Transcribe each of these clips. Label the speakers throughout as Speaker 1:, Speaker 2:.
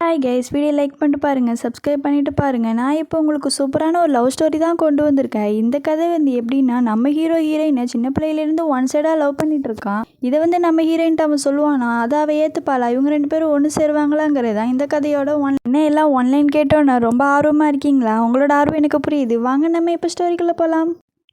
Speaker 1: Hi guys, video like பண்ணிட்டு பாருங்கள், subscribe பண்ணிட்டு பாருங்கள். நான் இப்போ உங்களுக்கு சூப்பரான ஒரு லவ் ஸ்டோரி தான் கொண்டு வந்திருக்கேன். இந்த கதை எப்படின்னா, நம்ம ஹீரோயினை சின்ன பிள்ளையிலேருந்து ஒன் சைடாக லவ் பண்ணிட்டு இருக்கான். இதை நம்ம ஹீரோயின்ட்டு அவன் சொல்லுவானா, அதை அவள் ஏற்றுப்பாளா, இவங்க ரெண்டு பேரும் ஒன்று சேருவாங்களாங்கிறது தான் இந்த கதையோட என்ன எல்லாம் ஒன்லைன் கேட்டோன்னா ரொம்ப ஆர்வமாக இருக்கீங்களா? உங்களோட ஆர்வம் எனக்கு புரியுது. வாங்க நம்ம இப்போ ஸ்டோரிக்குள்ளே போகலாம்.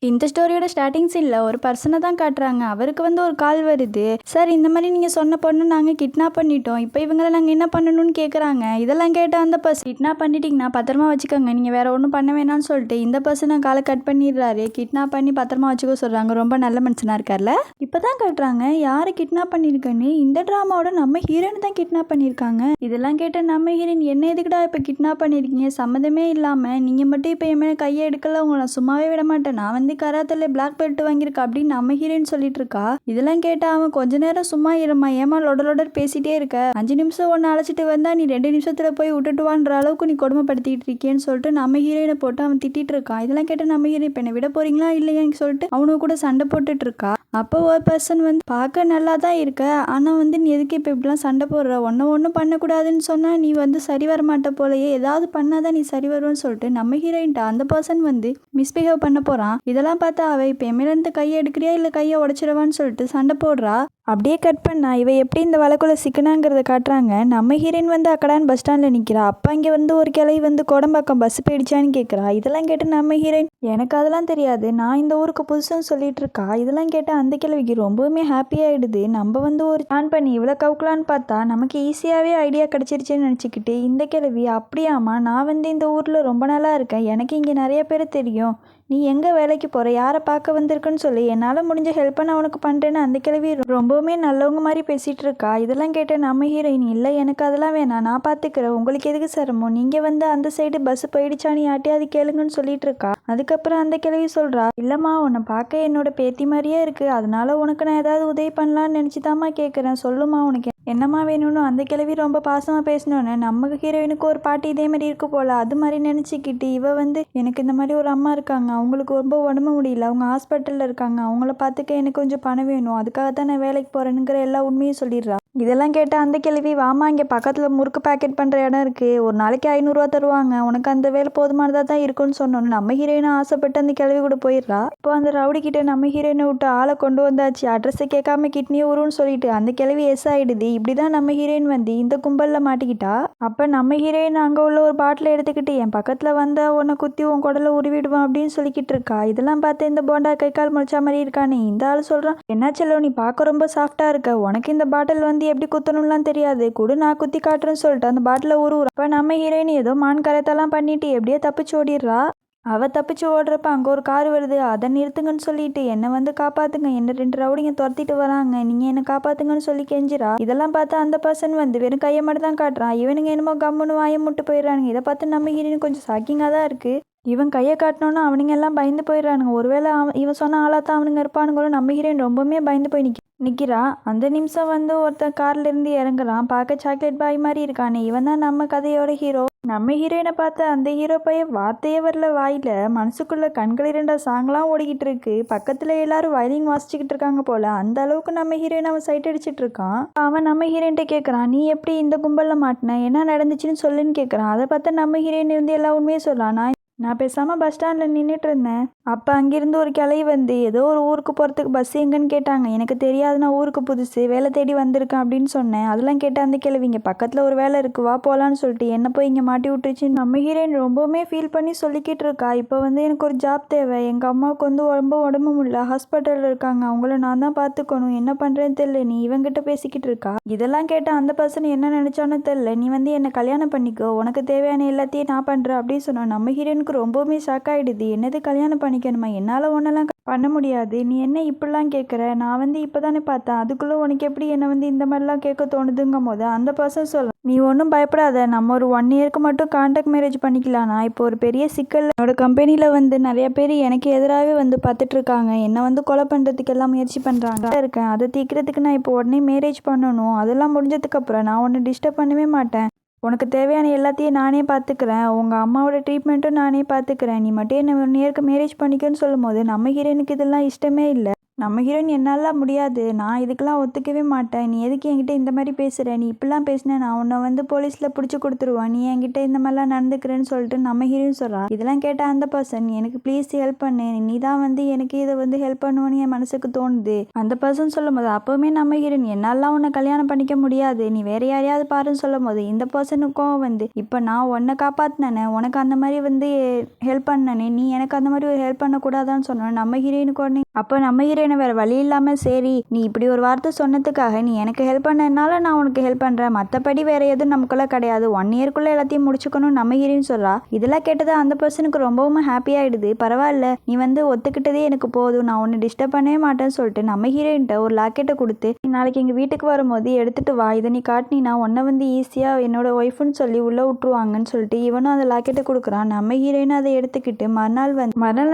Speaker 1: இந்த ஸ்டோரியோட ஸ்டார்டிங் சீனில் ஒரு பர்சனை தான் காட்டுறாங்க. அவருக்கு ஒரு கால் வருது. சார், இந்த மாதிரி நீங்கள் சொன்ன பொண்ணு நாங்கள் கிட்னாப் பண்ணிட்டோம். இப்போ இவங்களை நாங்கள் என்ன பண்ணணும்னு கேட்குறாங்க. இதெல்லாம் கேட்டால் அந்த பர்சன், கிட்னாப் பண்ணிட்டீங்கன்னா பத்திரமா வச்சுக்கோங்க, நீங்கள் வேறு ஒன்றும் பண்ண வேணாம்னு சொல்லிட்டு இந்த பர்சனை காலை கட் பண்ணிடுறாரு. கிட்னாப் பண்ணி பத்திரமா வச்சுக்க சொல்கிறாங்க. ரொம்ப நல்ல மனுஷனாக இருக்கார்ல. இப்போ தான் காட்டுறாங்க யாரை கிட்னாப் பண்ணியிருக்கேன்னு. இந்த ட்ராமாவோட நம்ம ஹீரோயின் தான் கிட்னாப் பண்ணியிருக்காங்க. இதெல்லாம் கேட்ட நம்ம ஹீரோயின், என்ன எதுக்குடா இப்போ கிட்னாப் பண்ணியிருக்கீங்க, சம்மந்தமே இல்லாமல் நீங்கள் மட்டும் இப்போ என் மேலே கையை எடுக்கல, உங்களை நான் சும்மாவே விட மாட்டேன், நான் கராத்தேல பிளாக் பெல்ட் வாங்கியிருக்கா அப்படின்னு நம்ம ஹீரோயின் சொல்லிட்டு இருக்கா. இதெல்லாம் கேட்டா அவன், கொஞ்ச நேரம் சும்மா இருமா, ஏமா லொடலொடர் பேசிட்டே இருக்க, 5 நிமிஷம் ஒன்று அழைச்சிட்டு வந்தா நீ 2 நிமிஷத்துல போய் விட்டுட்டு வான்ற அளவுக்கு நீ கொடுமைப்படுத்திட்டு இருக்கேன்னு சொல்லிட்டு நம்ம ஹீரோயினை போட்டு அவன் திட்டிட்டு இருக்கான். இதெல்லாம் கேட்ட நம்ம ஹீரோயின், இப்போ என்ன விட போறீங்களா இல்லையான்னு சொல்லிட்டு அவனு கூட சண்டை போட்டுட்டு இருக்கா. அப்போ ஒரு பர்சன் பார்க்க நல்லா தான் இருக்க, ஆனால் நீ எதுக்கு இப்போ இப்படிலாம் சண்டை போடுற, ஒன்றும் பண்ணக்கூடாதுன்னு சொன்னால் நீ சரி வர மாட்ட போலையே, ஏதாவது பண்ணாதான் நீ சரி வருவேன்னு சொல்லிட்டு நம்ம ஹீரோயின்ட்ட அந்த பர்சன் மிஸ்பிஹேவ் பண்ண போகிறான். இதெல்லாம் பார்த்தா அவ இப்போ எம்மிலேருந்து கையை எடுக்கிறியா இல்லை கையை உடச்சிடுவான்னு சொல்லிட்டு சண்டை போடுறா. அப்படியே கட் பண்ணா இவ எப்படி இந்த வழக்குள்ள சிக்கனாங்கிறத காட்டுறாங்க. நம்ம ஹீரோயின் அக்கடான்னு பஸ் ஸ்டாண்டில் நிற்கிறா. அப்போ இங்கே ஒரு கிளவி கோடம்பாக்கம் பஸ் போயிடுச்சான்னு கேட்குறா. இதெல்லாம் கேட்டு நம்ம ஹீரோயின், எனக்கு அதெல்லாம் தெரியாது, நான் இந்த ஊருக்கு புதுசுன்னு சொல்லிட்டு இருக்கா. இதெல்லாம் கேட்டால் அந்த கிழவிக்கு ரொம்பவுமே ஹாப்பியாகிடுது. நம்ம ஒரு பிளான் பண்ணி இவ்வளோ கவுக்கலான்னு பார்த்தா நமக்கு ஈஸியாகவே ஐடியா கிடச்சிருச்சுன்னு நினச்சிக்கிட்டு இந்த கிழவி, அப்படியாம்மா நான் இந்த ஊரில் ரொம்ப நாளாக இருக்கேன், எனக்கு இங்கே நிறைய பேர் தெரியும், நீ எங்கே வேலைக்கு போகிற, யாரை பார்க்க வந்திருக்குன்னு சொல்லி என்னால் முடிஞ்ச ஹெல்ப்பை நான் உனக்கு பண்ணுறேன்னு அந்த கிழவி ரொம்பவுமே நல்லவங்க மாதிரி பேசிகிட்டு இருக்கா. இதெல்லாம் கேட்டேன் நம்ம ஹீரோயின், இல்லை எனக்கு அதெல்லாம் வேணாம், நான் பார்த்துக்கிறேன், உங்களுக்கு எதுக்கு சிரமம், நீங்கள் அந்த சைடு பஸ் போயிடுச்சான்னு யார்ட்டையாவது கேளுங்கன்னு சொல்லிட்டு இருக்கா. அதுக்கப்புறம் அந்த கிழவி சொல்கிறா, இல்லைம்மா உன்னை பார்க்க என்னோட பேத்தி மாதிரியே இருக்குது, அதனால உனக்கு நான் ஏதாவது உதவி பண்ணலான்னு நினச்சிதாம்மா கேட்குறேன், சொல்லுமா உனக்கு என்னம்மா வேணும்னு. அந்த கிழவி ரொம்ப பாசமாக பேசணுன்னு நம்ம ஹீரோயினுக்கு ஒரு பாட்டி இதே மாதிரி இருக்கு போல், அது மாதிரி நினச்சிக்கிட்டு இவ எனக்கு இந்த மாதிரி ஒரு அம்மா இருக்காங்க, அவங்களுக்கு ரொம்ப உடம்பு முடியல, அவங்க ஹாஸ்பிட்டலில் இருக்காங்க, அவங்கள பார்த்துக்க எனக்கு கொஞ்சம் பணம் வேணும், அதுக்காக தான் நான் வேலைக்கு போகிறேனுங்கிற எல்லா உண்மையும் சொல்லிடுறா. இதெல்லாம் கேட்டால் அந்த கிழவி, வாமா இங்கே பக்கத்தில் முறுக்கு பேக்கெட் பண்ணுற இடம் இருக்குது, ஒரு நாளைக்கு 500 தருவாங்க, உனக்கு அந்த வேலை போதுமானதாக தான் இருக்குன்னு சொன்னோன்னு நம்ம ஹீரோயினை ஆசைப்பட்டு அந்த கிழவி கூட போயிடுறா. இப்போ அந்த ரவுடி கிட்ட நம்ம ஹீரோயினை விட்டு ஆளை கொண்டு வந்தாச்சு, அட்ரஸை கேட்காம கிட்னி உருன்னு சொல்லிட்டு அந்த கிழவி எஸ் ஆகிடுது. இப்படி தான் நம்ம ஹீரோயின் இந்த கும்பலில் மாட்டிக்கிட்டா. அப்போ நம்ம ஹீரோயின் அங்கே உள்ள ஒரு பாட்டில் எடுத்துக்கிட்டு, என் பக்கத்தில் வந்தால் உன்னை குத்தி உன் குடலை உருவிடுவான் அப்படின்னு சொல்லிக்கிட்டு இருக்கா. இதெல்லாம் பார்த்து இந்த போண்டா கை கால் முளைச்சா மாதிரி இருக்கானே இந்த ஆள் சொல்கிறான், என்ன செல்லோ நீ பார்க்க ரொம்ப சாஃப்டாக இருக்க, உனக்கு இந்த பாட்டில் எப்படி குத்தணும்லாம் தெரியாது, கூட நான் குத்தி காட்டுறேன்னு சொல்லிட்டு அந்த பாட்டில் உருவுறா. அப்போ நம்ம ஹீரோயின் ஏதோ மான் கரத்தெல்லாம் பண்ணிட்டு எப்படியே தப்பிச்சு ஓடிடுறா. அவள் தப்பிச்சு ஓடுறப்ப அங்கே ஒரு கார் வருது, அதை நிறுத்துங்கன்னு சொல்லிட்டு என்னை காப்பாற்றுங்க, என்ன 2 ரவுடிங்க துரத்திட்டு வராங்க, நீங்கள் என்னை காப்பாற்றுங்கன்னு சொல்லி கெஞ்சிரா. இதெல்லாம் பார்த்தா அந்த பர்சன் வெறும் கையை மட்டும் தான் காட்டுறான். இவனுங்க என்னமோ கம்முன்னு வாயை முட்டு போயிடுறானுங்க. இதை பார்த்து நம்ம ஹீரோயின் கொஞ்சம் ஷாக்கிங்காக தான் இருக்குது. இவன் கையை காட்டினோன்னா அவனுங்க எல்லாம் பயந்து போயிடுறானுங்க. ஒருவேளை இவன் சொன்ன ஆளாத்தான் அவனுங்க இருப்பானுங்களோ. நம்ம ஹீரோயின் ரொம்பவுமே பயந்து போய் நிற்கிறா. அந்த நிமிஷம் ஒருத்தன் கார்ல இருந்து இறங்குறான். பார்க்க சாக்லேட் பாய் மாதிரி இருக்கானே, இவன் தான் நம்ம கதையோட ஹீரோ. நம்ம ஹீரோயினை பார்த்த அந்த ஹீரோ பையன் வார்த்தையே வரல வாயில, மனசுக்குள்ள கண்கள் 2 சாங்லாம் ஓடிக்கிட்டு இருக்கு. பக்கத்துல எல்லாரும் வயலின் வாசிச்சுக்கிட்டு இருக்காங்க போல. அந்த அளவுக்கு நம்ம ஹீரோயின் அவன் சைட் அடிச்சிட்டு இருக்கான். அவன் நம்ம ஹீரோயின்ட்ட கேட்கறான், நீ எப்படி இந்த கும்பல்ல மாட்டின, என்ன நடந்துச்சுன்னு சொல்லுன்னு கேட்கறான். அதை பார்த்து நம்ம ஹீரோயின் எல்லா உண்மையும் சொல்லலாம். நான் பேசாமல் பஸ் ஸ்டாண்டில் நின்றுட்டு இருந்தேன். அப்போ அங்கேருந்து ஒரு கிளவி ஏதோ ஒரு ஊருக்கு போகிறதுக்கு பஸ் எங்கன்னு கேட்டாங்க. எனக்கு தெரியாது, நான் ஊருக்கு புதுசு, வேலை தேடி வந்திருக்கேன் அப்படின்னு சொன்னேன். அதெல்லாம் கேட்ட அந்த கிளவி, இங்கே பக்கத்தில் ஒரு வேலை இருக்குது வா போகலான்னு சொல்லிட்டு என்ன போய் இங்கே மாட்டி விட்டுருச்சுன்னு நம்ம ஹீரோயின் ரொம்பவுமே ஃபீல் பண்ணி சொல்லிக்கிட்டு இருக்கா. இப்போ எனக்கு ஒரு ஜாப் தேவை, எங்கள் அம்மாவுக்கு உடம்பு முடியல, ஹாஸ்பிட்டலில் இருக்காங்க, அவங்கள நான் தான் பார்த்துக்கணும், என்ன பண்ணுறேன்னு தெரியல, நீ இவங்கிட்ட பேசிக்கிட்டு இருக்கா. இதெல்லாம் கேட்டால் அந்த பர்சன் என்ன நினச்சானோ தெரியல. நீ என்னை கல்யாணம் பண்ணிக்கோ, உனக்கு தேவையான எல்லாத்தையும் நான் பண்ணுறேன் அப்படின்னு சொன்னோம். நம்ம ஹீரோயினுக்கு ரொம்பவுமே ஷாக் ஆகிடுது. என்னது கல்யாணம் பண்ணிக்கணுமா, என்னால் ஒன்றெல்லாம் பண்ண முடியாது, நீ என்ன இப்படிலாம் கேட்குற, நான் இப்போ தானே பார்த்தேன், அதுக்குள்ளே உனக்கு எப்படி என்னை இந்த மாதிரிலாம் கேட்க தோணுதுங்கும் போது அந்த பர்சன் சொல்ல, நீ ஒன்றும் பயப்படாத, நம்ம ஒரு 1 இயருக்கு மட்டும் கான்ட்ராக்ட் மேரேஜ் பண்ணிக்கலாம், நான் இப்போ ஒரு பெரிய சிக்கல், என்னோட கம்பெனியில் நிறைய பேர் எனக்கு எதிராகவே பார்த்துட்டு இருக்காங்க, என்னை கொலை பண்ணுறதுக்கு எல்லாம் முயற்சி பண்ணுறாங்க இருக்கேன், அதை தீர்க்கிறதுக்கு நான் இப்போ உடனே மேரேஜ் பண்ணணும், அதெல்லாம் முடிஞ்சதுக்கப்புறம் நான் உன்னை டிஸ்டர்ப் பண்ணவே மாட்டேன், உனக்கு தேவையான எல்லாத்தையும் நானே பார்த்துக்கிறேன், உங்கள் அம்மாவோட ட்ரீட்மெண்ட்டும் நானே பார்த்துக்கிறேன், நீ மட்டும் என்ன 1 இயருக்கு மேரேஜ் பண்ணிக்கன்னு சொல்லும் போது நம்ம ஹீரோயினுக்கு இதெல்லாம் இஷ்டமே இல்லை. நம்ம ஹீரோயின் என்னாலாம் முடியாது, நான் இதுக்கெல்லாம் ஒத்துக்கவே மாட்டேன், நீ எதுக்கு என்கிட்ட இந்த மாதிரி பேசுகிற, நீ இப்படிலாம் பேசின நான் உன்னை வந்து போலீஸில் பிடிச்சி கொடுத்துருவான், நீ என்கிட்ட இந்த மாதிரிலாம் நடந்துக்கிறேன்னு சொல்லிட்டு நம்ம ஹீரோயின் சொல்கிறா. இதெல்லாம் கேட்ட அந்த பர்சன், எனக்கு ப்ளீஸ் ஹெல்ப் பண்ணு, நீ தான் வந்து எனக்கு இதை வந்து ஹெல்ப் பண்ணுவோன்னு என் மனசுக்கு தோணுது. அந்த பர்சன் சொல்லும் போது அப்போவுமே நம்ம ஹீரோயின் என்னாலாம் உன்னை கல்யாணம் பண்ணிக்க முடியாது, நீ வேற யாரையாவது பாருன்னு சொல்லும் போது இந்த பர்சனுக்கும் வந்து இப்போ நான் உன்னை காப்பாற்றினேனே, உனக்கு அந்த மாதிரி வந்து ஹெல்ப் பண்ணனே, நீ எனக்கு அந்த மாதிரி ஒரு ஹெல்ப் பண்ணக்கூடாதான்னு சொன்னேன் நம்ம ஹீரோயினுக்கு உடனே. அப்போ நம்ம ஹீரோயினை வேறு வழி இல்லாமல் சரி நீ இப்படி ஒரு வார்த்தை சொன்னதுக்காக நீ எனக்கு ஹெல்ப் பண்ணனால நான் உனக்கு ஹெல்ப் பண்ணுறேன், மற்றபடி வேறு எதுவும் நமக்குள்ளே கிடையாது, 1 இயர்க்குள்ளே எல்லாத்தையும் முடிச்சுக்கணும் நம்ம ஹீரோயின் சொல்கிறா. இதெல்லாம் கேட்டது அந்த பர்சனுக்கு ரொம்பவும் ஹாப்பியாகிடுது. பரவாயில்ல, நீ வந்து ஒத்துக்கிட்டதே எனக்கு போதும், நான் உன்னை டிஸ்டர்ப் பண்ணவே மாட்டேன்னு சொல்லிட்டு நம்ம ஹீரோயின்ட்ட ஒரு லாக்கெட்டை கொடுத்து, நாளைக்கு எங்கள் வீட்டுக்கு வரும்போது எடுத்துகிட்டு வா, இதை நீ காட்டினா உன்னை வந்து ஈஸியாக என்னோட ஒய்ஃப்னு சொல்லி உள்ளே விட்டுருவாங்கன்னு சொல்லிட்டு இவனும் அந்த லாக்கெட்டை கொடுக்குறான். நம்ம ஹீரோயின் அதை எடுத்துக்கிட்டு மறுநாள்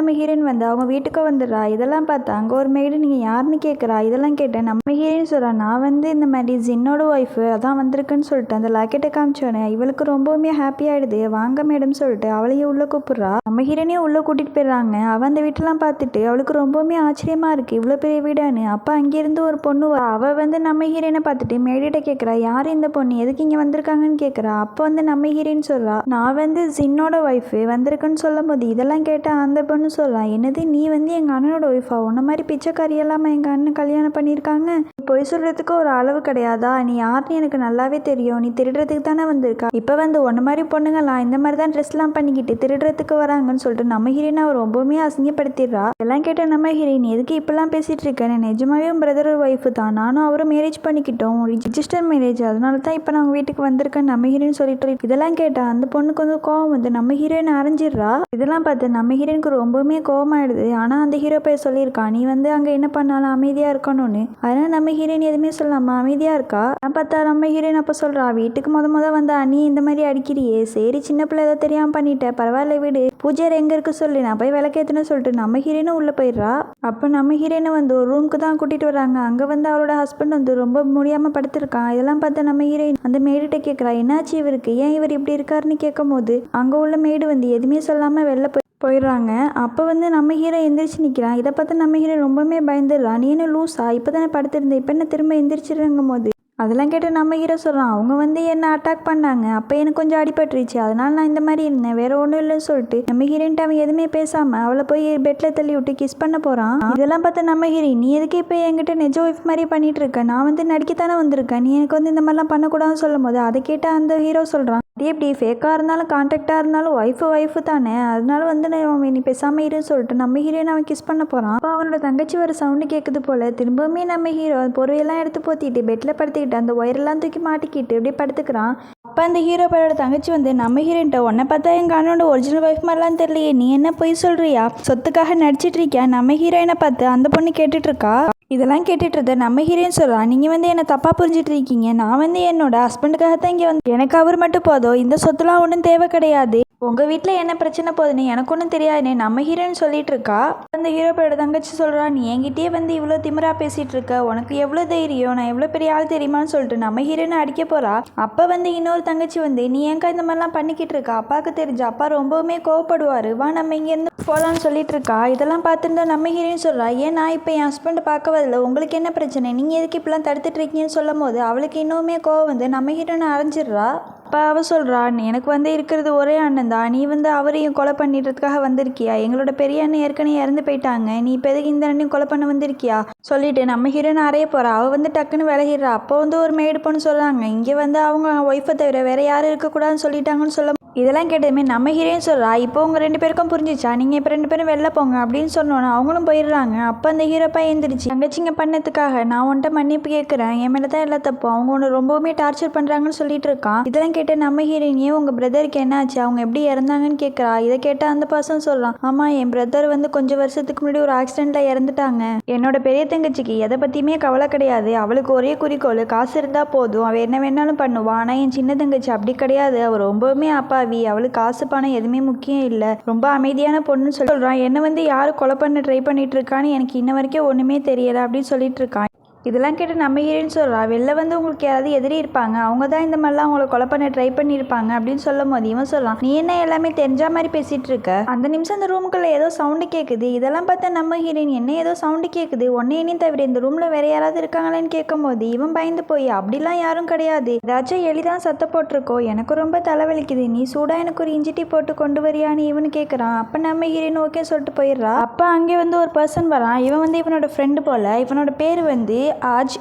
Speaker 1: நம்ம ஹீரோயின் வந்து அவங்க வீட்டுக்கு வந்துடுறா. இதெல்லாம் பார்த்தா அங்கே ஒரு மெய்டு நீங்கள் யாருன்னு கேட்குறா. இதெல்லாம் கேட்டேன் நம்ம ஹீரோயின் சொல்கிறா, நான் வந்து இந்த மாதிரி ஜின்னோட ஒய்ஃபு அதான் வந்திருக்குன்னு சொல்லிட்டு அந்த லாக்கெட்டை காமிச்சோன்னே இவளுக்கு ரொம்பவுமே ஹாப்பியாகிடுது. வாங்க மேடம் சொல்லிட்டு அவளையும் உள்ளே கூப்பிட்றா. நம்ம ஹீரோனையும் உள்ளே கூட்டிகிட்டு போயிடுறாங்க. அவள் அந்த வீட்டெல்லாம் பார்த்துட்டு அவளுக்கு ரொம்பவுமே ஆச்சரியமாக இருக்குது, இவ்வளோ பெரிய வீடான்னு. அப்போ அங்கேருந்து ஒரு பொண்ணு அவள் வந்து நம்ம ஹீரோயினை பார்த்துட்டு மேடிட்ட கேட்குறா, யார் இந்த பொண்ணு, எதுக்கு இங்கே வந்திருக்காங்கன்னு கேட்குறா. அப்போ வந்து நம்ம ஹீரோயின் சொல்கிறா, நான் வந்து ஜின்னோட ஒய்ஃபு வந்திருக்குன்னு சொல்லும் போது இதெல்லாம் கேட்டால் அந்த பொண்ணு சொல்கிறா, என்னது நீ வந்து எங்கள் அண்ணனோட ஒய்ஃபா, உன்ன மாதிரி பிச்சைக்காரி எல்லாமே எங்கள் அண்ணன் கல்யாணம் பண்ணியிருக்காங்க, பொய் சொல்கிறதுக்கு ஒரு அளவு கிடையாதா, நீ யாருன்னு எனக்கு நல்லாவே தெரியும், நீ திருடுறதுக்கு தானே வந்திருக்கா, இப்போ வந்து உன்ன மாதிரி பொண்ணுங்களாம் இந்த மாதிரி தான் ட்ரெஸ்லாம் பண்ணிக்கிட்டு திருடுறதுக்கு வராங்கன்னு சொல்லிட்டு நம்ம ஹீரோயின் அவர் ரொம்பவுமே அசிங்கப்படுத்திடுறா. இதெல்லாம் கேட்ட நம்ம ஹீரோயின், எதுக்கு இப்பெல்லாம் பேசிகிட்டு இருக்கேன், நிஜமாவே உன் பிரதர் ஒய்ஃபு தான், நானும் அவரும் மேரேஜ் பண்ணிக்கிட்டோம், ரிஜிஸ்டர் மேரேஜ், அதனால தான் இப்போ நான் வீட்டுக்கு வந்திருக்கேன் நம்ம ஹீரோயின் சொல்லிட்டு. இதெல்லாம் கேட்டால் அந்த பொண்ணுக்கு வந்து கோவம் வந்து நம்ம ஹீரோயின் அரைஞ்சிடுறா. இதெல்லாம் பார்த்து நம்ம ஹீரோயினுக்கு ரொம்பவுமே கோவமாயிடுது. ஆனால் அந்த ஹீரோ போய் சொல்லியிருக்கான், நீ வந்து அங்கே என்ன பண்ணாலும் அமைதியாக இருக்கணும்னு. அதனால் நம்ம ஹீரோயின் எதுவுமே சொல்லாமல் அமைதியாக இருக்கா. நான் பார்த்தா நம்ம ஹீரோயின் அப்போ சொல்கிறா, வீட்டுக்கு முத வந்தா நீ இந்த மாதிரி அடிக்கிறியே, சரி சின்ன பிள்ளை ஏதோ தெரியாமல் பண்ணிட்டேன், பரவாயில்ல விடு, பூஜை எங்கே இருக்கு சொல்லி நான் போய் விளக்கேற்றுன்னு சொல்லிட்டு நம்ம ஹீரோயினும் உள்ளே போயிடுறா. அப்போ நம்ம ஹீரோயினை வந்து ஒரு ரூமுக்கு தான் கூட்டிகிட்டு வராங்க. அங்கே வந்து அவளோட ஹஸ்பண்ட் வந்து ரொம்ப முடியாமல் படுத்திருக்கான். இதெல்லாம் பார்த்தா நம்ம ஹீரோயின் அந்த மேடிட்ட கேட்குறா, என்னாச்சு இவருக்கு, ஏன் இவர் இப்படி இருக்காருன்னு கேட்கும் போது அங்கே உள்ள மேடு வந்து எதுவுமே சொல்லாமல் வெளில போயிடுறாங்க. அப்போ வந்து நம்ம ஹீரோ எந்திரிச்சு நிற்கிறான். இதை பார்த்து நம்ம ஹீரோ ரொம்பவுமே பயந்துடுறான், நீ என்ன லூஸா, இப்போ தானே படுத்திருந்தேன், இப்போ என்ன திரும்ப எந்திரிச்சிருங்கும் போது அதெல்லாம் கேட்டு நம்ம ஹீரோ சொல்கிறான், அவங்க வந்து என்னை அட்டாக் பண்ணாங்க, அப்போ எனக்கு கொஞ்சம் அடிபட்டுருச்சு, அதனால நான் இந்த மாதிரி இருந்தேன், வேற ஒன்றும் இல்லைன்னு சொல்லிட்டு நம்ம ஹீரோயின்ட்டு அவன் எதுவுமே பேசாமல் அவளை போய் பெட்டில் தள்ளி விட்டு கிஸ் பண்ண போகிறான். இதெல்லாம் பார்த்து நம்ம ஹீரோயின், நீ எதுக்கு இப்போ என்கிட்ட நிஜ ஒய்ஃப் மாதிரி பண்ணிட்டு இருக்க, நான் வந்து நடிக்கத்தானே வந்திருக்கேன், நீ எனக்கு வந்து இந்த மாதிரிலாம் பண்ணக்கூடாதுன்னு சொல்லும் போது அதை கேட்ட அந்த ஹீரோ சொல்கிறான், அதே எப்படி ஃபேக்காக இருந்தாலும் கான்ட்ராக்டாக இருந்தாலும் ஒய்ஃபு தானே, அதனால வந்து நீ பேசாமல் இருன்னு சொல்லிட்டு நம்ம ஹீரோயின் அவன் கிஸ் பண்ண போகிறான். அப்போ அவனோட தங்கச்சி வர சவுண்டு கேட்குது போல். திரும்பவுமே நம்ம ஹீரோ பொருளையெல்லாம் எடுத்து போத்திட்டு பெட்டில் படுத்துக்கிட்டு அந்த ஒயரெல்லாம் தூக்கி மாட்டிக்கிட்டு அப்படியே படுத்துக்கிறான். அப்போ அந்த ஹீரோ பையோட தங்கச்சி வந்து நம்ம ஹீரோயின்ட்ட, உன்னை பார்த்தா எங்கள் அண்ணனோட ஒரிஜினல் ஒய்ஃப் மாதிரிலாம் தெரியலையே, நீ என்ன பொய் சொல்கிறியா, சொத்துக்காக நடிச்சிட்டு இருக்கியா, நம்ம ஹீரோயினை பார்த்து அந்த பொண்ணு கேட்டுட்டு இருக்கா. இதெல்லாம் கேட்டுட்டு இருந்த நம்ம ஹீரோயின் சொல்கிறா, நீங்கள் வந்து என்னை தப்பாக புரிஞ்சிட்டு இருக்கீங்க, நான் வந்து என்னோட ஹஸ்பண்டுக்காக தான் இங்கே வந்து, எனக்கு அவர் மட்டும் போதும், இந்த சொத்துலாம் ஒன்றும் தேவை கிடையாது, உங்கள் வீட்டில் என்ன பிரச்சனை போகுதுன்னு எனக்கு ஒன்றும் தெரியாதுன்னு நம்ம ஹீரோயின் சொல்லிட்டு இருக்கா. அந்த ஹீரோப்போட தங்கச்சி சொல்கிறா, நீ என்கிட்டயே வந்து இவ்வளோ திமிரா பேசிகிட்டு இருக்க, உனக்கு எவ்வளோ தைரியம், நான் எவ்வளோ பெரிய ஆள் தெரியுமான்னு சொல்லிட்டு நம்ம ஹீரோயினை அடிக்க போகிறா. அப்போ வந்து இன்னொரு தங்கச்சி வந்து, நீ ஏங்கா இந்த மாதிரிலாம் பண்ணிக்கிட்டு இருக்கா, அப்பாவுக்கு தெரிஞ்சு அப்பா ரொம்பவுமே கோவப்படுவார், வா நம்ம இங்கேருந்து போகலான்னு சொல்லிட்டு இருக்கா. இதெல்லாம் பார்த்துருந்தா நம்ம ஹீரோயின் சொல்கிறா, ஏன் நான் இப்போ என் ஹஸ்பண்டை பார்க்க வரல, உங்களுக்கு என்ன பிரச்சனை, நீங்கள் எதுக்கு இப்படிலாம் தடுத்துட்டு இருக்கீங்கன்னு சொல்லும் போது அவளுக்கு இன்னுமே கோவம் வந்து நம்ம ஹீரோயினை அரைஞ்சிடுறா. அப்போ அவள் சொல்கிறா, எனக்கு வந்து இருக்கிறது ஒரே அண்ணன் தான், நீ வந்து அவரையும் கொலை பண்ணிடுறதுக்காக வந்திருக்கியா, எங்களோட பெரிய அண்ணன் ஏற்கனவே இறந்து போயிட்டாங்க, நீ இப்போ எதுக்கு இந்த அண்ணையும் கொலை பண்ண வந்திருக்கியா சொல்லிட்டு நம்ம ஹீரோயின் அறைய போகிறா. அவள் வந்து டக்குன்னு விலகிடுறா. அப்போ வந்து ஒரு மேடு பொண்ணு சொல்கிறாங்க, இங்கே வந்து அவங்க ஒய்ஃபை தவிர வேறு யாரும் இருக்கக்கூடாதுன்னு சொல்லிட்டாங்கன்னு சொல்ல. இதெல்லாம் கேட்டதுமே நம்ம ஹீரோயின் சொல்கிறா, இப்போ உங்கள் 2 பேருக்கும் புரிஞ்சிச்சா, நீங்கள் இப்போ 2 பேரும் வெளில போங்க அப்படின்னு சொன்னோன்னா அவங்களும் போயிடுறாங்க. அப்போ அந்த ஹீரோப்பா எழுந்திரிச்சு, தங்கச்சிங்க பண்ணதுக்காக நான் உன்ட்ட மன்னிப்பு கேட்குறேன், என் மேலே தான் எல்லா தப்பு, அவங்க ஒன்று ரொம்பவுமே டார்ச்சர் பண்ணுறாங்கன்னு சொல்லிட்டு இருக்கான். இதெல்லாம் கேட்ட நம்ம ஹீரோயினியே, உங்கள் பிரதருக்கு என்ன ஆச்சு, அவங்க எப்படி இறந்தாங்கன்னு கேட்குறா. இதை கேட்டால் அந்த பர்சன் சொல்கிறான், ஆமாம் என் பிரதர் வந்து கொஞ்சம் வருஷத்துக்கு முன்னாடி ஒரு ஆக்சிடெண்ட்டில் இறந்துட்டாங்க, என்னோட பெரிய தங்கச்சிக்கு எதை பற்றியுமே கவலை கிடையாது, அவளுக்கு ஒரே குறிக்கோள் காசு இருந்தால் போதும், அவள் என்ன வேணாலும் பண்ணுவாள், ஆனால் என் சின்ன தங்கச்சி அப்படி கிடையாது, அவள் ரொம்பவுமே அப்பாவி, அவளுக்கு காசு பணம் எதுவுமே முக்கியம் இல்லை, ரொம்ப அமைதியான பொண்ணுன்னு சொல்கிறான். என்ன வந்து யார் கொலை பண்ண ட்ரை பண்ணிட்டு இருக்கான்னு எனக்கு இன்ன வரைக்கும் ஒன்றுமே தெரியலை அப்படின்னு சொல்லிட்டு இருக்கான். இதெல்லாம் கேட்டு நம்ம ஹீரோயின் சொல்கிறா, வெளில வந்து உங்களுக்கு யாராவது எதிரி இருப்பாங்க, அவங்க தான் இந்த மாதிரிலாம் அவங்கள கொலை பண்ண ட்ரை பண்ணியிருப்பாங்க அப்படின்னு சொல்லும் போது இவன் சொல்லலாம், நீ என்ன எல்லாமே தெரிஞ்ச மாதிரி பேசிகிட்டு இருக்க. அந்த நிமிஷம் அந்த ரூமுக்குள்ளே ஏதோ சவுண்டு கேட்குது. இதெல்லாம் பார்த்தா நம்ம ஹீரோயின் என்ன ஏதோ சவுண்டு கேட்குது, என்னையும் தவிர இந்த ரூமில் வேற யாராவது இருக்காங்களேன்னு கேட்கும் போது இவன் பயந்து போய் அப்படிலாம் யாரும் கிடையாது, ஏதாச்சும் எளிதான் சத்த போட்டிருக்கோ, எனக்கு ரொம்ப தலைவலிக்குது, நீ சூடாக எனக்கு ஒரு இஞ்சி டீ போட்டு கொண்டு வரியான்னு இவனு கேட்குறான். அப்போ நம்ம ஹீரோயின் ஓகே சொல்லிட்டு போயிடுறா. அப்போ அங்கே வந்து ஒரு பர்சன் வரான். இவன் வந்து இவனோட ஃப்ரெண்டு போல. இவனோட பேர் வந்து ஆஜ்.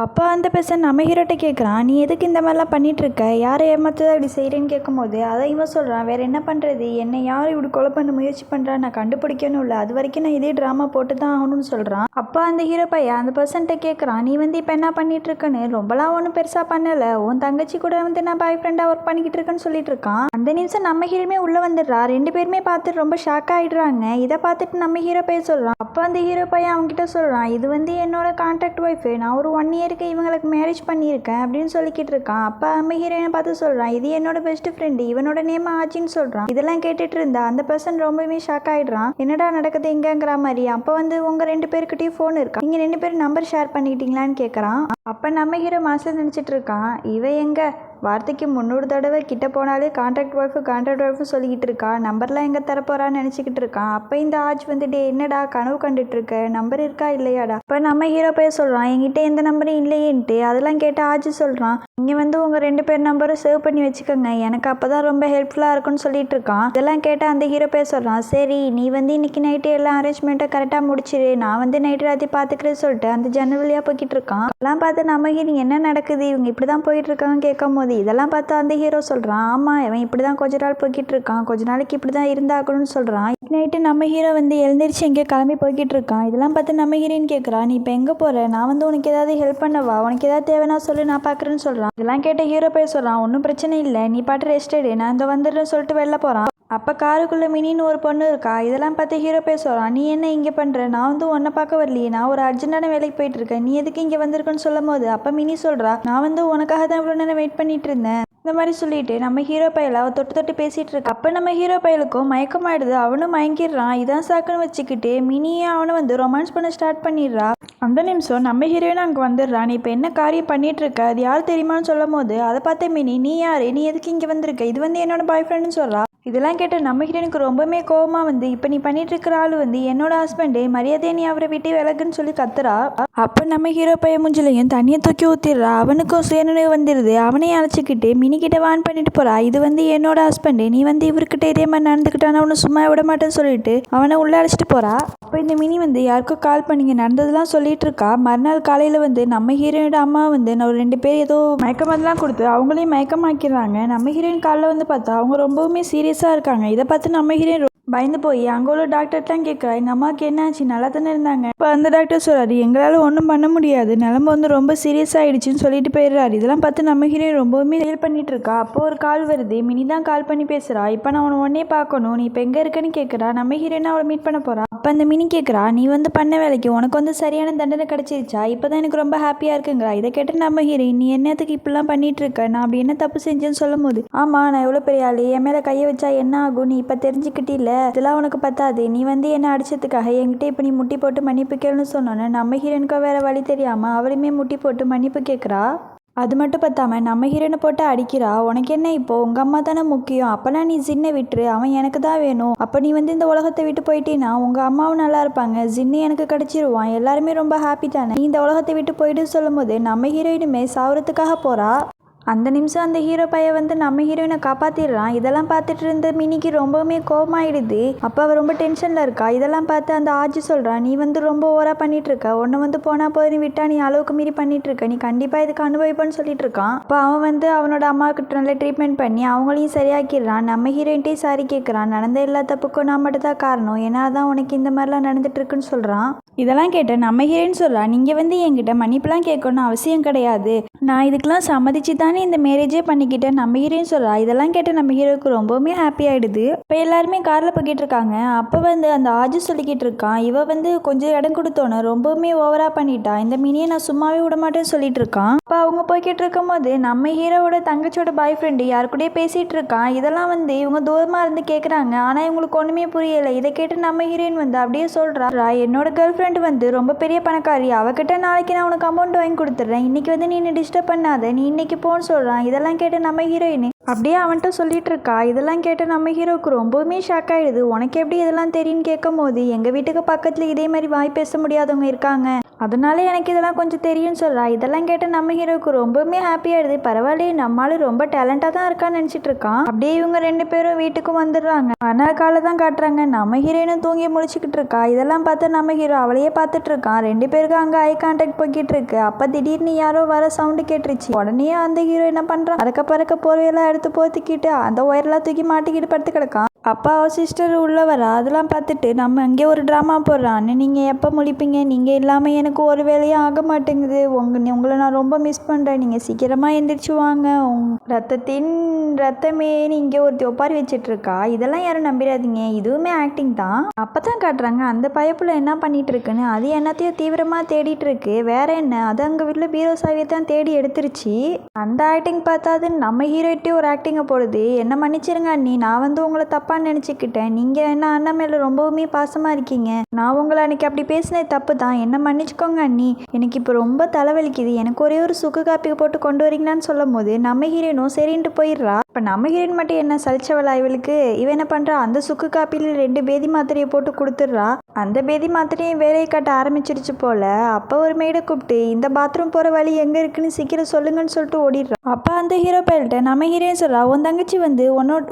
Speaker 1: அப்போ அந்த பர்சன் நம்ம ஹீரோட்ட கேட்குறான், நீ எதுக்கு இந்த மாதிரிலாம் பண்ணிகிட்ருக்க, யாரை ஏமாத்ததை அப்படி செய்கிறேன்னு கேட்கும்போது அதை இவன் சொல்கிறான், வேறு என்ன பண்ணுறது, என்னை யார் இப்படி கொலை பண்ண முயற்சி பண்ணுறான், நான் கண்டுபிடிக்கணும் இல்லை, அது வரைக்கும் நான் இதே ட்ராமா போட்டு தான் ஆகணும்னு சொல்கிறான். அப்போ அந்த ஹீரோ பையன் அந்த பர்சன்ட்ட கேட்குறான், நீ வந்து இப்போ என்ன பண்ணிகிட்ருக்கன்னு. ரொம்பலாம் ஒன்றும் பெருசாக பண்ணலை, உன் தங்கச்சி கூட வந்து நான் பாய் ஃப்ரெண்டாக ஒர்க் பண்ணிக்கிட்டு இருக்கேன்னு சொல்லிட்டு இருக்கான். அந்த நிமிஷம் நம்ம ஹீரோமே உள்ளே வந்துடுறா. ரெண்டு பேருமே பார்த்துட்டு ரொம்ப ஷாக் ஆகிடுறாங்க. இதை பார்த்துட்டு நம்ம ஹீரோ பையன் சொல்கிறான். அப்போ அந்த ஹீரோ பையன் அவங்ககிட்ட சொல்கிறான், இது வந்து என்னோட கான்ட்ராக்ட் ஒய்ஃபு, நான் ஒரு 1 இயருக்கு இவங்களுக்கு மேரேஜ் பண்ணியிருக்கேன் அப்படின்னு சொல்லிக்கிட்டு இருக்கான். அப்போ நம்ம ஹீரோயினை பார்த்து சொல்கிறான், இது என்னோட பெஸ்ட் ஃப்ரெண்டு, இவனோட நேம் ஆச்சின்னு சொல்கிறான். இதெல்லாம் கேட்டுட்டு இருந்தா அந்த பர்சன் ரொம்பவே ஷாக் ஆகிடுறான். என்னடா நடக்குது இங்கங்கிற மாதிரி. அப்போ வந்து உங்கள் 2 பேருக்கிட்டையும் ஃபோன் இருக்கா, நீங்கள் 2 பேரும் நம்பர் ஷேர் பண்ணிக்கிட்டீங்களான்னு கேட்குறான். அப்போ நம்ம ஹீரோ மனசில் நினச்சிட்டு இருக்கான், இவ எங்கே வார்த்தைக்கு 300 தடவை கிட்ட போனாலே கான்ட்ராக்ட் ஒய்ஃபு சொல்லிக்கிட்டு இருக்கா, நம்பர்லாம் எங்கே தரப்போறான்னு நினச்சிக்கிட்டு இருக்கான். அப்போ இந்த ஆஜ் வந்து டே என்னடா கனவு கண்டுட்டு இருக்க, நம்பர் இருக்கா இல்லையாடா. இப்போ நம்ம ஹீரோ போய் சொல்கிறான், என்கிட்ட எந்த நம்பரும் இல்லையேன்ட்டு. அதெல்லாம் கேட்டு ஆஜ் சொல்கிறான், இங்கே வந்து உங்கள் 2 பேர் நம்பரும் சேவ் பண்ணி வச்சுக்கோங்க, எனக்கு அப்போ தான் ரொம்ப ஹெல்ப்ஃபுல்லாக இருக்குன்னு சொல்லிட்டு இருக்கான். இதெல்லாம் கேட்டால் அந்த ஹீரோ போய் சொல்கிறான், சரி நீ வந்து இன்னைக்கு நைட்டு எல்லா அரேஞ்ச்மெண்ட்டும் கரெக்டாக முடிச்சிரு, நான் வந்து நைட்டு ராத்தி பார்த்துக்கிறேன்னு சொல்லிட்டு அந்த ஜன்னல் வழியாக போய்கிட்டு இருக்கான். அதெல்லாம் பார்த்து நம்ம ஹீரோ என்ன நடக்குது, இவங்க இப்படி தான் போயிட்டு இருக்காங்க கேட்கும் போது இதெல்லாம் பார்த்து அந்த ஹீரோ சொல்கிறான், ஆமாம் இவன் இப்படி தான் கொஞ்ச நாள் போய்கிட்டு இருக்கான், கொஞ்ச நாளைக்கு இப்படி தான் இருந்தாக்கணும்னு சொல்கிறான். நைட்டு நம்ம ஹீரோ வந்து எழுந்திரிச்சு எங்கேயோ கிளம்பி போய்கிட்டு இருக்கான். இதெல்லாம் பார்த்து நம்ம ஹீரோயின் கேட்குறா, நீ இப்போ எங்கே போகிற, நான் வந்து உனக்கு ஏதாவது ஹெல்ப் பண்ணவா, உனக்கு ஏதாவது தேவைன்னா சொல்லு நான் பார்க்குறேன்னு சொல்கிறான். இதெல்லாம் கேட்ட ஹீரோ போய் சொல்கிறான், ஒன்றும் பிரச்சனை இல்லை, நீ பாட்டு ரெஸ்ட் எடு, நான் இந்த வந்துடுறேன்னு சொல்லிட்டு வெளில போகிறான். அப்போ காருக்குள்ளே மினின்னு ஒரு பொண்ணு இருக்கா. இதெல்லாம் பார்த்து ஹீரோ போய் சொல்கிறான், நீ என்ன இங்கே பண்ணுற, நான் வந்து உன்னை பார்க்க வரலையே, நான் ஒரு அர்ஜென்ட்டான வேலைக்கு போயிட்டு இருக்கேன், நீ எதுக்கு இங்கே வந்திருக்குன்னு சொல்லும் போது அப்போ மினி சொல்கிறா, நான் வந்து உனக்காக தான் இவ்வளோ நேரம் வெயிட் பண்ணிட்டு இருந்தேன் இந்த மாதிரி சொல்லிட்டு நம்ம ஹீரோ பையல அவ தொட்டு பேசிகிட்டு இருக்கா. அப்போ நம்ம ஹீரோ பையலுக்கும் மயக்கமாயிடுது. அவனும் மயங்கிடுறான். இதான் சாக்குன்னு வச்சுக்கிட்டு மினியை அவனை வந்து ரொமான்ஸ் பண்ண ஸ்டார்ட் பண்ணிடுறா. அந்த நிமிஷம் நம்ம ஹீரோயின் அங்கே வந்துடுறான். நீ இப்போ என்ன காரியம் பண்ணிட்டு இருக்க, அது யார் தெரியுமான்னு சொல்லும் போது அதை பார்த்த மினி, நீ யார், நீ எதுக்கு இங்கே வந்திருக்க, இது வந்து என்னோட பாய் ஃப்ரெண்டுன்னு சொல்கிறா. இதெல்லாம் கேட்ட நம்ம ஹீரோனுக்கு ரொம்பவே கோவமாக வந்து, இப்போ நீ பண்ணிட்டு இருக்கிற ஆள் வந்து என்னோட ஹஸ்பண்டு, மரியாதையை நீ அவரை விட்டு விலகுன்னு சொல்லி கத்துறா. அப்போ நம்ம ஹீரோ பையன் மூஞ்சிலையும் தண்ணியை தூக்கி ஊற்றிடுறா. அவனுக்கும் சுயநினைவு வந்துடுது. அவனையும் அழைச்சிக்கிட்டு மினிக்கிட்ட வான் பண்ணிட்டு போறா, இது வந்து என்னோட ஹஸ்பண்டு, நீ வந்து இவர்கிட்ட இதே மாதிரி நடந்துக்கிட்டான அவனை சும்மா விட மாட்டேன்னு சொல்லிட்டு அவனை உள்ளே அழைச்சிட்டு போறா. அப்போ இந்த மினி வந்து யாருக்கும் கால் பண்ணிங்க நடந்ததெல்லாம் சொல்லிட்டு இருக்கா. மறுநாள் காலையில் வந்து நம்ம ஹீரோனோட அம்மா வந்து ஒரு 2 பேர் ஏதோ மயக்கமருந்துலாம் கொடுத்து அவங்களையும் மயக்கமாக்கிறாங்க. நம்ம ஹீரோயின் காலைல வந்து பார்த்தா அவங்க ரொம்பவுமே சீரியஸாக இருக்காங்க. இதை பார்த்து நம்ம ஹீரோயின் பயந்து போய் அங்கே உள்ள டாக்டர்லாம் கேட்குறா, எங்கள் அம்மாவுக்கு என்ன ஆச்சு, நல்லா தானே இருந்தாங்க. இப்போ அந்த டாக்டர் சொல்கிறாரு, எங்களால் ஒன்றும் பண்ண முடியாது, நிலம்பு வந்து ரொம்ப சீரியஸ் ஆகிடுச்சின்னு சொல்லிட்டு போயிடுறாரு. இதெல்லாம் பார்த்து நம்ம ஹீரோயின் ரொம்பவுமே ஃபீல் பண்ணிட்டு இருக்கா. அப்போ ஒரு கால் வருது. மினி தான் கால் பண்ணி பேசுகிறா. இப்போ நான் உன்னை உடனே பார்க்கணும், நீ இப்போ எங்கே இருக்கேன்னு கேட்குறா. நம்ம ஹீரோயின் அவளை மீட் பண்ண போகிறா. அப்போ அந்த மினி கேட்குறா, நீ வந்து பண்ண வேலைக்கு உனக்கு வந்து சரியான தண்டனை கிடச்சிருச்சா, இப்போ தான் எனக்கு ரொம்ப ஹாப்பியாக இருக்குங்கிறா. இதை கேட்டு நம்ம ஹீரோயின், நீ என்னத்துக்கு இப்படிலாம் பண்ணிட்டு இருக்க, நான் அப்படி என்ன தப்பு செஞ்சேன்னு சொல்லும் போது, ஆமாம் நான் எவ்வளோ பெரிய ஆள், என் மேலே கையை வச்சா என்ன ஆகும், நீ இப்போ தெரிஞ்சுக்கிட்டில்ல, இதெல்லாம் உனக்கு பத்தாது, நீ வந்து என்ன அடிச்சதுக்காக என்கிட்ட இப்போ நீ முட்டி போட்டு மன்னிப்பு கேளுன்னு சொன்னோன்னு நம்ம ஹீரோனுக்கு வேற வழி தெரியாமல் அவளுமே முட்டி போட்டு மன்னிப்பு கேட்குறா. அது மட்டும் பத்தாமல் நம்ம ஹீரோனை போட்டு அடிக்கிறா. உனக்கு என்ன இப்போ, உங்கள் அம்மா தானே முக்கியம், அப்போலாம் நீ ஜின்னை விட்டுரு, அவன் எனக்கு தான் வேணும், அப்போ நீ வந்து இந்த உலகத்தை விட்டு போயிட்டீன்னா உங்கள் அம்மாவும் நல்லா இருப்பாங்க, ஜின்னு எனக்கு கிடச்சிருவான், எல்லாருமே ரொம்ப ஹாப்பி தானே, நீ இந்த உலகத்தை விட்டு போயிட்டு சொல்லும் போது நம்ம ஹீரோயினுமே சாவறதுக்காக போகிறா. அந்த நிமிஷம் அந்த ஹீரோ பையன் வந்து நம்ம ஹீரோயினை காப்பாற்றிடுறான். இதெல்லாம் பார்த்துட்டு இருந்த மினிக்கு ரொம்பவுமே கோவமாயிடுது. அப்போ அவள் ரொம்ப டென்ஷனில் இருக்கா. இதெல்லாம் பார்த்து அந்த ஆஜி சொல்கிறான், நீ வந்து ரொம்ப ஓவராக பண்ணிட்டு இருக்க, ஒன்று வந்து போனால் போய் விட்டா நீ அளவுக்கு மீறி பண்ணிட்டு இருக்க, நீ கண்டிப்பாக இதுக்கு அனுபவிப்பன்னு சொல்லிட்டு இருக்கான். அப்போ அவன் வந்து அவனோட அம்மாவுக்கு நல்ல ட்ரீட்மெண்ட் பண்ணி அவங்களையும் சரியாக்கிடுறான். நம்ம ஹீரோயின்ட்டையும் சாரி கேட்குறான். நடந்த எல்லா தப்புக்கும் நான் மட்டும் தான் காரணம், ஏன்னா தான் உனக்கு இந்த மாதிரிலாம் நடந்துட்டு இருக்குன்னு சொல்கிறான். இதெல்லாம் கேட்ட நம்ம ஹீரோயின் சொல்கிறான், நீங்கள் வந்து என்கிட்ட மன்னிப்புலாம் கேட்கணும்னு அவசியம் கிடையாது, நான் இதுக்கெல்லாம் சம்மதிச்சு தானே நீ இந்த மேரேஜே பண்ணிக்கிட்ட நம்ம ஹீரோயின் சொல்கிறா. இதெல்லாம் கேட்டு நம்ம ஹீரோவுக்கு ரொம்பவுமே ஹாப்பி ஆகிடுது. இப்போ எல்லாருமே காரில் போய்கிட்டு இருக்காங்க. அப்போ வந்து அந்த ஆஜி சொல்லிக்கிட்டு இருக்கான், இவ வந்து கொஞ்சம் இடம் கொடுத்தோன்னு ரொம்பவுமே ஓவராக பண்ணிட்டா, இந்த மினியை நான் சும்மாவே விட மாட்டேன்னு சொல்லிட்டு இருக்கான். இப்போ அவங்க போய்கிட்டு இருக்கும் போது நம்ம ஹீரோவோட தங்கச்சியோட பாய் ஃப்ரெண்டு யாரு கூடயே பேசிகிட்டு இருக்கான். இதெல்லாம் வந்து இவங்க தூரமாக இருந்து கேட்குறாங்க. ஆனால் இவங்களுக்கு ஒன்றுமே புரியலை. இதை கேட்டு நம்ம ஹீரோயின் வந்து அப்படியே சொல்கிறா, என்னோட கேர்ள் ஃப்ரெண்டு வந்து ரொம்ப பெரிய பணக்காரி, அவகிட்ட நாளைக்கு நான் உனக்கு அமௌண்ட் வாங்கி கொடுத்துட்றேன், இன்னைக்கு வந்து நீ டிஸ்டர்ப் பண்ணாத, நீ இன்னைக்கு போன்னு சொல்கிறான். இதெல்லாம் கேட்டு நம்ம ஹீரோயின் அப்படியே அவன்கிட்ட சொல்லிட்டு இருக்கா. இதெல்லாம் கேட்டு நம்ம ஹீரோவுக்கு ரொம்பவுமே ஷாக் ஆகிடுது. உனக்கு எப்படி இதெல்லாம் தெரியும்னு கேட்கும் போது, எங்கள் வீட்டுக்கு பக்கத்தில் இதே மாதிரி வாய் பேச முடியாதவங்க இருக்காங்க, அதனால எனக்கு இதெல்லாம் கொஞ்சம் தெரியும்னு சொல்கிறா. இதெல்லாம் கேட்டு நம்ம ஹீரோவுக்கு ரொம்பவுமே ஹாப்பி ஆகிடுது. பரவாயில்லையே, நம்மளால ரொம்ப டேலண்டாக தான் இருக்கான்னு நினச்சிட்டு இருக்கான். அப்படியே இவங்க 2 பேரும் வீட்டுக்கும் வந்துடுறாங்க. ஆனால் காலை தான் காட்டுறாங்க. நம்ம ஹீரோயினும் தூங்கி முழிச்சுக்கிட்டு இருக்கா. இதெல்லாம் பார்த்து நம்ம ஹீரோ அவளையே பார்த்துட்டு இருக்கான். 2 பேருக்கும் அங்கே ஐ கான்டாக்ட் போய்கிட்டு இருக்கு. அப்போ திடீர்னு யாரோ வர சவுண்டு கேட்டுருச்சு. உடனே அந்த ஹீரோ என்ன பண்ணுறான், பறக்க போர்வையெல்லாம் எடுத்து போத்திக்கிட்டு அந்த ஒயரெல்லாம் தூக்கி மாட்டிக்கிட்டு படுத்து கிடக்கான். அப்பா அவ சிஸ்டர் உள்ள வரா. அதெல்லாம் பார்த்துட்டு நம்ம அங்கே ஒரு ட்ராமா போடுறான். நீங்கள் எப்போ முழிப்பீங்க, நீங்கள் இல்லாமல் எனக்கு ஒரு வேலையும் ஆக மாட்டேங்குது, உங்களை நான் ரொம்ப மிஸ் பண்ணுறேன், நீங்கள் சீக்கிரமாக எந்திரிச்சு வாங்க, ரத்தத்தின் ரத்தமே இங்கே ஒருத்தி ஒப்பாரி வச்சிட்ருக்கா. இதெல்லாம் யாரும் நம்பிடாதீங்க, இதுவுமே ஆக்டிங் தான். அப்போ தான் காட்டுறாங்க அந்த பயப்புல என்ன பண்ணிட்டு இருக்குன்னு. அது என்னத்தையும் தீவிரமாக தேடிட்டு இருக்கு. வேற என்ன, அது அங்கே வீட்டில் பீரோ சாவியை தான் தேடி எடுத்துருச்சு. அந்த ஆக்டிங் பார்த்தாது நம்ம ஹீரோயிட்டே ஒரு ஆக்டிங்கை போடுது. என்ன மன்னிச்சிருங்க அண்ணி, நான் வந்து உங்களை தப்பாக நினச்சிக்கிட்டேன், நீங்கள் என்ன அண்ணன் மேலே ரொம்பவுமே பாசமாக இருக்கீங்க, நான் உங்களை அன்றைக்கி அப்படி பேசினது தப்பு தான், என்ன மன்னிச்சுக்கோங்க அண்ணி, எனக்கு இப்போ ரொம்ப தலைவலிக்குது, எனக்கு ஒரே ஒரு சுக்கு காப்பி போட்டு கொண்டு வரீங்களான்னு சொல்லும் போது நம்ம ஹீரோயினும் சரின்ட்டு போயிடுறா. இப்போ நம்ம ஹீரோயின் மட்டும் என்ன சலிச்சவளா இவளுக்கு, இவன் என்ன பண்ணுறா, அந்த சுக்கு காப்பியில் 2 பேதி மாத்திரையை போட்டு கொடுத்துட்றா. அந்த பேதி மாத்திரையும் வேலையை காட்ட ஆரம்பிச்சிருச்சு போல. அப்போ ஒரு மேடை கூப்பிட்டு இந்த பாத்ரூம் போகிற வழி எங்கே இருக்குன்னு சீக்கிரம் சொல்லுங்கன்னு சொல்லிட்டு ஓடிடுறா. அப்போ அந்த ஹீரோ பையல்கிட்ட நம்ம ஹீரோயின் சொல்கிறா, உன் தங்கச்சி வந்து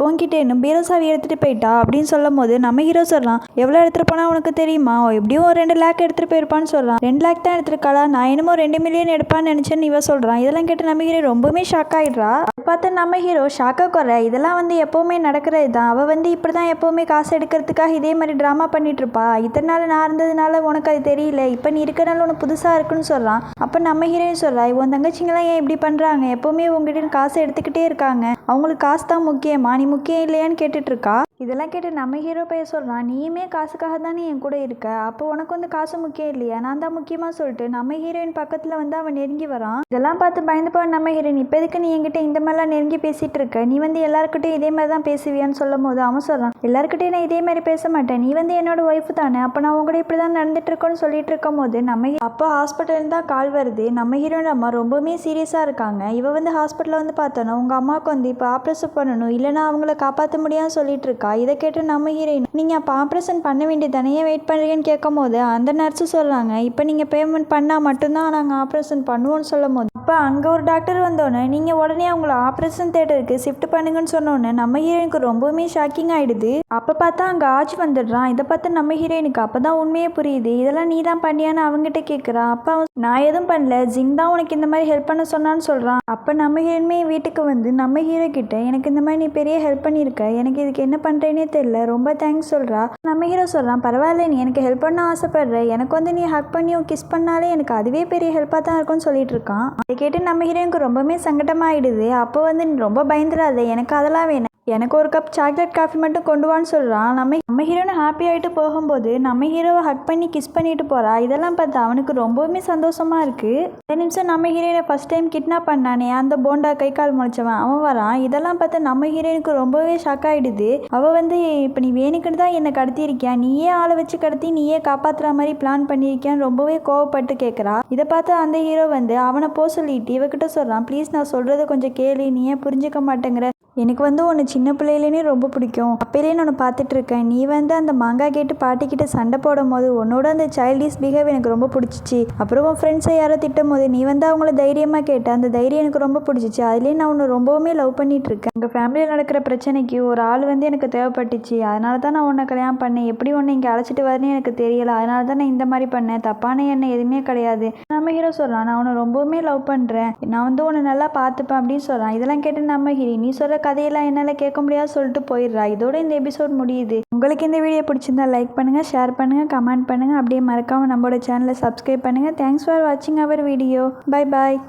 Speaker 1: உன்கிட்ட இன்னும் பீரோ சாவி எடுத்துகிட்டு போயிட்டா அப்படின்னு சொல்லும் போது நம்ம ஹீரோ சொல்கிறான், எவ்வளோ எடுத்துகிட்டு போனால் உனக்கு தெரியுமா, எப்படியும் ஒரு 2 லேக் எடுத்துகிட்டு போயிருப்பான்னு சொல்கிறான். 2 லேக் தான் எடுத்துருக்காளா, நான் என்னமோ 2 மில்லியன் எடுப்பான்னு நினச்சேன்னு இவ சொல்கிறான். இதெல்லாம் கேட்டு நம்ம ஹீரோ ரொம்பவுமே ஷாக் ஆகிடுறா. பார்த்து நம்ம ஹீரோ ஷாக்காக குறை, இதெல்லாம் வந்து எப்போவுமே நடக்கிறது தான், அவள் வந்து இப்படி தான் எப்போவுமே காசு எடுக்கிறதுக்காக இதே மாதிரி ட்ராமா பண்ணிட்டு இருப்பா, இத்தனை நாள் நான் இருந்ததுனால உனக்கு அது தெரியல, இப்போ நீ இருக்கிறனால உனக்கு புதுசாக இருக்குன்னு சொல்கிறான். அப்போ நம்ம ஹீரோயின் சொல்கிறா, உன் தங்கச்சிங்களாம் ஏன் இப்படி பண்ணுறாங்க, எப்போவுமே உங்ககிட்ட காசு எடுத்துக்கிட்டே இருக்காங்க, அவங்களுக்கு காசு தான் முக்கியமா, நீ முக்கியம் இல்லையான்னு கேட்டுட்ருக்கா. இதெல்லாம் கேட்டு நம்ம ஹீரோ பையன் சொல்கிறான், நீயுமே காசுக்காக தானே என் கூட இருக்க, அப்போ உனக்கு வந்து காசு முக்கியம் இல்லையா, நான் தான் முக்கியமாக சொல்லிட்டு நம்ம ஹீரோயின் பக்கத்தில் வந்து அவன் நெருங்கி வரான். இதெல்லாம் பார்த்து பயந்து போன நம்ம ஹீரோயின், இப்போ எதுக்கு நீ என்கிட்ட இந்த மாதிரிலாம் நெருங்கி பேசிகிட்டு இருக்க, நீ வந்து எல்லாருக்கிட்டையும் இதே மாதிரி தான் பேசுவியான்னு சொல்லும் போது அவன் சொல்கிறான், எல்லாருக்கிட்டையும் நான் இதே மாதிரி பேச மாட்டேன், நீ வந்து என்னோட ஒய்ஃப் தானே, அப்போ நான் உங்க கூட இப்படி தான் நடந்துட்டு இருக்கோன்னு சொல்லிட்டு இருக்கும் போது நம்ம அப்போ ஹாஸ்பிட்டல் தான் கால் வருது. நம்ம ஹீரோயின் அம்மா ரொம்பவுமே சீரியஸாக இருக்காங்க. இவ வந்து ஹாஸ்பிட்டலில் வந்து பார்த்தோன்னா உங்கள் அம்மாவுக்கு வந்து இப்போ ஆப்ரேஷன் பண்ணணும், இல்லைனா அவங்கள காப்பாற்ற முடியாதுன்னு சொல்லிட்டு இருக்கா. இதை கேட்டு நம்ம ஹீரோயின், நீங்கள் அப்போ ஆப்ரேஷன் பண்ண வேண்டியது தானே, ஏன் வெயிட் பண்ணுறீங்கன்னு கேட்கும் போது அந்த நர்ஸு சொல்கிறாங்க, இப்போ நீங்கள் பேமெண்ட் பண்ணால் மட்டும்தான் நாங்கள் ஆப்ரேஷன் பண்ணுவோன்னு சொல்லும் போது அப்போ அங்கே ஒரு டாக்டர் வந்தோடனே நீங்கள் உடனே அவங்கள ஆப்ரேஷன் தேட்டருக்கு ஷிஃப்ட் பண்ணுங்கன்னு சொன்னோன்னே நம்ம ஹீரோயினுக்கு ரொம்பவுமே ஷாக்கிங் ஆகிடுது. அப்போ பார்த்தா அங்கே ஆஜ் வந்துடுறான். இதை பார்த்து நம்ம ஹீரோயினுக்கு அப்போ தான் உண்மையே புரியுது. இதெல்லாம் நீ தான் பண்ணியான்னு அவங்ககிட்ட கேட்குறா. அப்போ நான் எதுவும் பண்ணல, ஜிங் தான் உனக்கு இந்த மாதிரி ஹெல்ப் பண்ண சொன்னான்னு சொல்கிறான். அப்போ நம்ம ஹீரோயினுமே வீட்டுக்கு வந்து நம்ம ஹீரோ கிட்ட, எனக்கு இந்த மாதிரி நீ பெரிய ஹெல்ப் பண்ணியிருக்க, எனக்கு இதுக்கு என்ன பண்ணுறேனே தெரியல, ரொம்ப தேங்க்ஸ் சொல்கிறா. நம்ம ஹீரோ சொல்கிறான், பரவாயில்ல, நீ எனக்கு ஹெல்ப் பண்ண ஆசைப்படுற, எனக்கு வந்து நீ ஹக் பண்ணி கிஸ் பண்ணாலே எனக்கு அதுவே பெரிய ஹெல்ப்பாக தான் இருக்கும்னு சொல்லிட்டு இருக்கான். அதை கேட்டு நம்ம ஹீரோயினுக்கு ரொம்பவுமே சங்கடமாயிடுது. அப்போ வந்து நீ ரொம்ப பயந்துடாத, எனக்கு அதெல்லாம் வேணும், எனக்கு ஒரு கப் சாக்லேட் காஃபி மட்டும் கொண்டு வான்னு சொல்கிறான். நம்ம ஹீரோனை ஹாப்பி ஆகிட்டு போகும்போது நம்ம ஹீரோவை ஹக் பண்ணி கிஸ் பண்ணிட்டு போகிறா. இதெல்லாம் பார்த்து அவனுக்கு ரொம்பவுமே சந்தோஷமாக இருக்குது. இந்த நிமிஷம் நம்ம ஹீரோயினை ஃபஸ்ட் டைம் கிட்னாப் பண்ணானே அந்த போண்டா கை கால் முளைச்சவன் அவன் வரான். இதெல்லாம் பார்த்து நம்ம ஹீரோயினுக்கு ரொம்பவே ஷாக் ஆகிடுது. அவள் வந்து, இப்போ நீ வேணுக்குன்னு தான் என்னை கடத்தியிருக்கியா, நீயே ஆளை வச்சு கடத்தி நீயே காப்பாற்றுற மாதிரி பிளான் பண்ணியிருக்கியான்னு ரொம்பவே கோவப்பட்டு கேட்குறா. இதை பார்த்து அந்த ஹீரோ வந்து அவனை போக சொல்லிட்டு இவகிட்ட சொல்கிறான், ப்ளீஸ் நான் சொல்கிறத கொஞ்சம் கேளு, நீ ஏன் புரிஞ்சுக்க மாட்டேங்கிற, எனக்கு வந்து உன்னை சின்ன பிள்ளையிலேனே ரொம்ப பிடிக்கும், அப்போலேயே நான் உன்னை பார்த்துட்டு இருக்கேன், நீ வந்து அந்த மாங்காய் கேட்டு பாட்டிக்கிட்ட சண்டை போடும் போது உன்னோட அந்த சைல்டிஷ் பிஹேவ் எனக்கு ரொம்ப பிடிச்சிச்சு, அப்புறம் உன் ஃப்ரெண்ட்ஸை யாரோ திட்டும் போது நீ வந்து அவங்கள தைரியமாக கேட்ட, அந்த தைரியம் எனக்கு ரொம்ப பிடிச்சிச்சு, அதுலேயே நான் உன்னை ரொம்பவுமே லவ் பண்ணிட்டு இருக்கேன், எங்கள் ஃபேமிலியில் நடக்கிற பிரச்சனைக்கு ஒரு ஆள் வந்து எனக்கு தேவைப்பட்டுச்சு, அதனால தான் நான் உன்னை கல்யாணம் பண்ணேன், எப்படி உன்னை இங்கே அழைச்சிட்டு வரேன்னு எனக்கு தெரியலை, அதனால தான் நான் இந்த மாதிரி பண்ணேன், தப்பான எண்ணம் எதுவுமே கிடையாது. நம்ம ஹீரோ சொல்கிறான், நான் உன்னை ரொம்பவுமே லவ் பண்ணுறேன், நான் வந்து உன்னை நல்லா பார்த்துப்பேன் அப்படின்னு சொல்கிறான். இதெல்லாம் கேட்டு நம்ம ஹீரோ, நீ சொல்கிற கதையெல்லாம் என்னால் கேட்க முடியாது சொல்லிட்டு போயிடுறா. இதோட இந்த எபிசோட் முடியுது. உங்களுக்கு இந்த வீடியோ பிடிச்சிருந்தா லைக் பண்ணுங்கள், ஷேர் பண்ணுங்கள், கமெண்ட் பண்ணுங்கள், அப்படியே மறக்காமல் நம்மளோட சேனலை சப்ஸ்கிரைப் பண்ணுங்கள். தேங்க்ஸ் ஃபார் வாட்சிங் அவர் வீடியோ. Bye bye.